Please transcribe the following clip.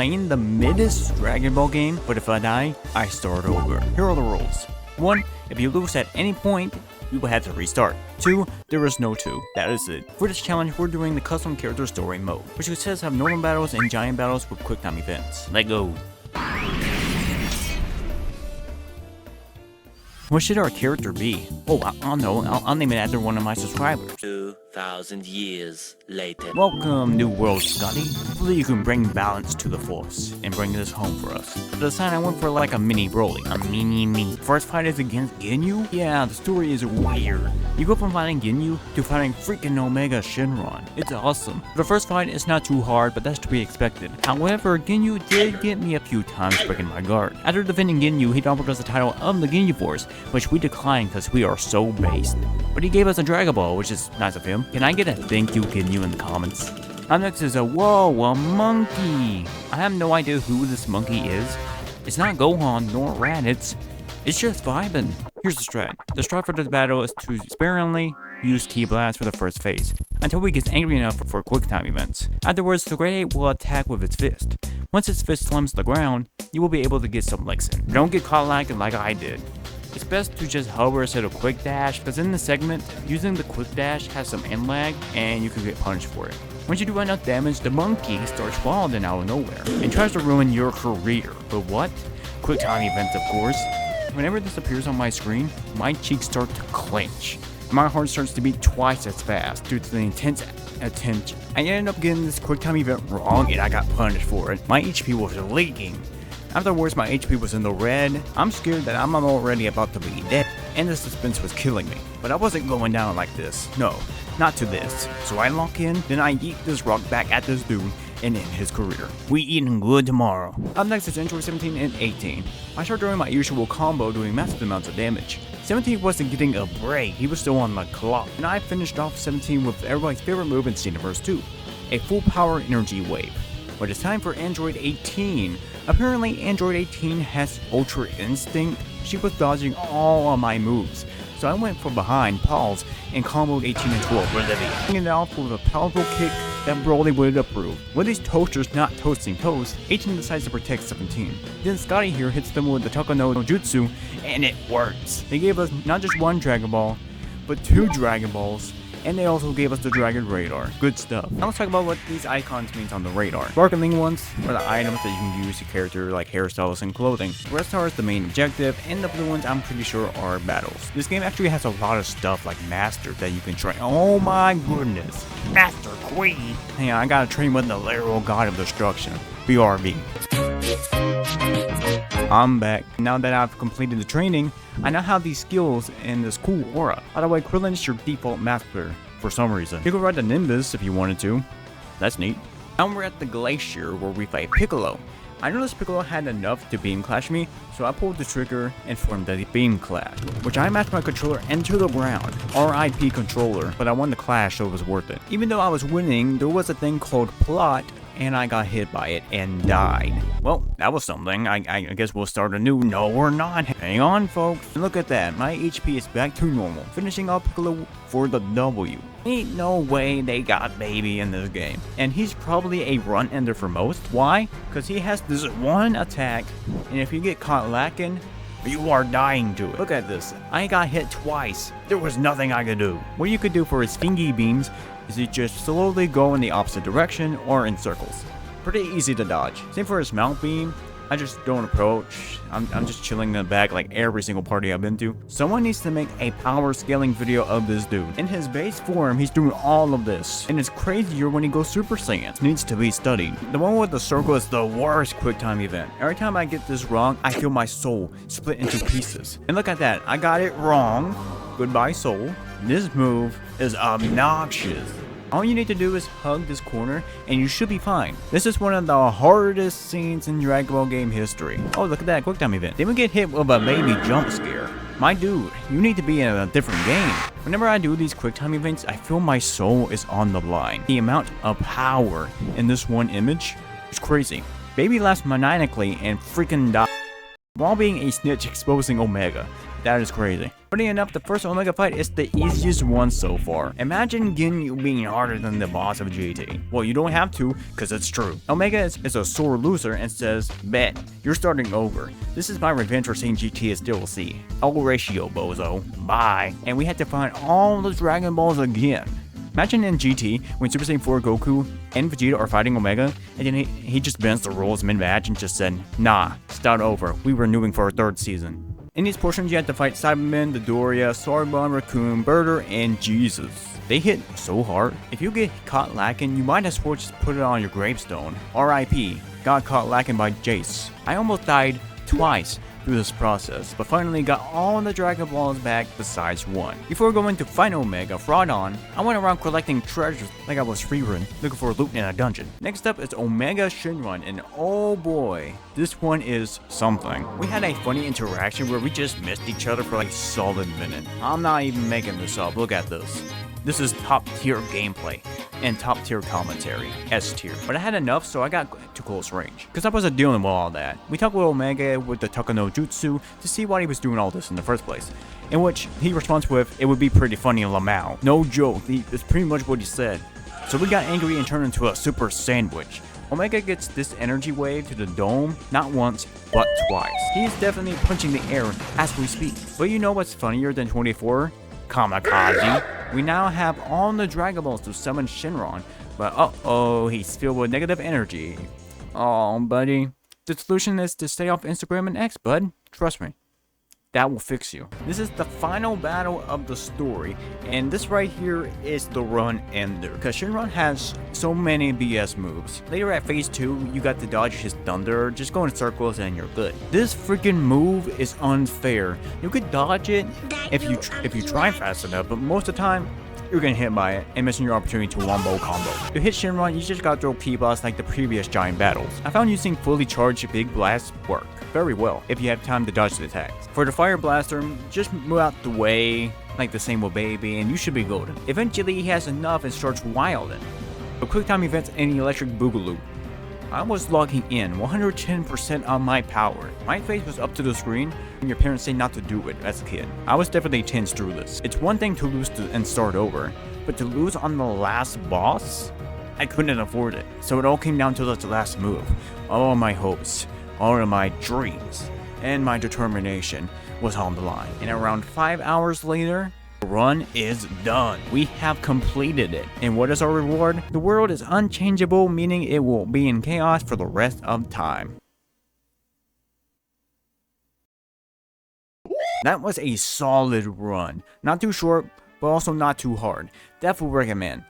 playing the middest Dragon Ball game, but if I die, I start over. Here are the rules. 1. If you lose at any point, you will have to restart. 2. There is no 2. That is it. For this challenge, we're doing the custom character story mode, which consists of normal battles and giant battles with quick time events. Let's go. What should our character be? Oh, I don't know. I'll name it after one of my subscribers. 2,000 years later. Welcome, New World Scotty. Hopefully you can bring balance to the force and bring this home for us. For the sign, I went for like a mini Broly. A mini me. First fight is against Ginyu? Yeah, the story is weird. You go from fighting Ginyu to fighting freaking Omega Shin Run. It's awesome. The first fight is not too hard, but that's to be expected. However, Ginyu did get me a few times breaking my guard. After defending Ginyu, he offered us the title of the Ginyu Force, which we declined because we are so based. But he gave us a Dragon Ball, which is nice of him. Can I get a thank you Ginyu in the comments? Up next is a monkey. I have no idea who this monkey is. It's not Gohan nor Raditz. It's just vibing. Here's the strat. The strat for this battle is to sparingly use Ki Blast for the first phase, until he gets angry enough for quick time events. Afterwards, the Great Ape will attack with its fist. Once its fist slams the ground, you will be able to get some licks in. Don't get caught lagging like I did. It's best to just hover instead of quick dash, because in this segment, using the quick dash has some end lag, and you can get punished for it. Once you do enough damage, the monkey starts wilding out of nowhere, and tries to ruin your career. But what? Quick time events, of course. Whenever this appears on my screen, my cheeks start to clench. My heart starts to beat twice as fast due to the intense attention. I ended up getting this quick time event wrong, and I got punished for it. My HP was leaking. Afterwards, my HP was in the red. I'm scared that I'm already about to be dead, and the suspense was killing me. But I wasn't going down like this. No, not to this. So I lock in, then I yeet this rock back at this dude and end his career. We eating good tomorrow. Up next is Android 17 and 18. I started doing my usual combo doing massive amounts of damage. 17 wasn't getting a break, he was still on the clock. And I finished off 17 with everybody's favorite move in Xenoverse 2, a full power energy wave. But it's time for Android 18. Apparently, Android 18 has Ultra Instinct. She was dodging all of my moves. So I went from behind, paused, and comboed 18 and 12 with Olivia. Bringing it off with a powerful kick that Broly would approve. With these toasters not toasting toast, 18 decides to protect 17. Then Scotty here hits them with the Dokkan no Jutsu, and it works. They gave us not just one Dragon Ball, but 2 Dragon Balls. And they also gave us the Dragon Radar. Good stuff. Now let's talk about what these icons mean on the radar. Sparkling ones are the items that you can use to character like hairstyles and clothing. Red Star is the main objective, and the blue ones I'm pretty sure are battles. This game actually has a lot of stuff like Master that you can train. Oh my goodness. Master Queen. Hang on, I gotta train with the literal God of Destruction. BRB. I'm back. Now that I've completed the training, I now have these skills and this cool aura. By the way, Krillin is your default master for some reason. You can ride the Nimbus if you wanted to. That's neat. Now we're at the Glacier where we fight Piccolo. I noticed Piccolo had enough to beam clash me, so I pulled the trigger and formed the beam clash, which I matched my controller into the ground. RIP controller, but I won the clash, so it was worth it. Even though I was winning, there was a thing called plot, and I got hit by it and died. Well, that was something. I guess we'll start anew. No, we're not. Hang on, folks. Look at that. My HP is back to normal. Finishing off Piccolo for the W. Ain't no way they got Baby in this game. And he's probably a run ender for most. Why? Because he has this one attack, and if you get caught lacking, you are dying to it. Look at this. I got hit twice. There was nothing I could do. What you could do for his Fingy beams is you just slowly go in the opposite direction or in circles. Pretty easy to dodge. Same for his mount beam. I just don't approach. I'm just chilling in the back like every single party I've been to. Someone needs to make a power scaling video of this dude. In his base form, he's doing all of this. And it's crazier when he goes Super Saiyan. It needs to be studied. The one with the circle is the worst quick time event. Every time I get this wrong, I feel my soul split into pieces. And look at that. I got it wrong. Goodbye, soul. This move is obnoxious. All you need to do is hug this corner and you should be fine. This is one of the hardest scenes in Dragon Ball game history. Oh, look at that quick time event. Then we get hit with a baby jump scare. My dude, you need to be in a different game. Whenever I do these quick time events, I feel my soul is on the line. The amount of power in this one image is crazy. Baby laughs maniacally and freaking dies while being a snitch exposing Omega. That is crazy. Funny enough, the first Omega fight is the easiest one so far. Imagine Ginyu being harder than the boss of GT. Well, you don't have to, cause it's true. Omega is a sore loser and says, bet, you're starting over. This is my revenge for seeing GT as DLC. All ratio, bozo. Bye. And we had to find all the Dragon Balls again. Imagine in GT, when Super Saiyan 4 Goku and Vegeta are fighting Omega, and then he just bends the rules mid-match and just said, nah, start over, we were renewing for a third season. In these portions, you had to fight Cyberman, Dodoria, Sargon, Raccoon, Birder, and Jesus. They hit so hard, if you get caught lacking, you might as well just put it on your gravestone. RIP, got caught lacking by Jace. I almost died twice through this process, but finally got all the Dragon Balls back besides one. Before going to fight Omega Frodon, I went around collecting treasures like I was free run, looking for loot in a dungeon. Next up is Omega Shin Run, and oh boy, this one is something. We had a funny interaction where we just missed each other for like a solid minute. I'm not even making this up, look at this. This is top tier gameplay and top tier commentary, S tier. But I had enough, so I got to close range, because I wasn't dealing with all that. We talked with Omega with the Takano Jutsu to see why he was doing all this in the first place, in which he responds with, it would be pretty funny in Lamau. No joke, that's pretty much what he said. So we got angry and turned into a super sandwich. Omega gets this energy wave to the dome, not once, but twice. He's definitely punching the air as we speak. But you know what's funnier than 24? Kamikaze. We now have all the Dragon Balls to summon Shinron, but uh-oh, he's filled with negative energy. Oh, buddy. The solution is to stay off Instagram and X, bud. Trust me. That will fix you. This is the final battle of the story, and this right here is the run ender, because Shinron has so many BS moves. Later at phase 2, you got to dodge his thunder, just go in circles and you're good. This freaking move is unfair. You could dodge it if you try fast enough, but most of the time, you're getting hit by it and missing your opportunity to wombo combo. To hit Shinron, you just gotta throw P-Blast like the previous giant battles. I found using fully charged Big Blast work very well if you have time to dodge the attacks. For the Fire Blaster, just move out the way like the same with Baby and you should be golden. Eventually he has enough and starts wilding. For quick time events and electric boogaloo, I was logging in 110% on my power. My face was up to the screen and your parents say not to do it as a kid. I was definitely tense through this. It's one thing to lose and start over, but to lose on the last boss? I couldn't afford it. So it all came down to the last move. All of my hopes, all of my dreams, and my determination was on the line. And around 5 hours later, the run is done. We have completed it. And what is our reward? The world is unchangeable, meaning it will be in chaos for the rest of time. That was a solid run. Not too short, but also not too hard. Definitely recommend.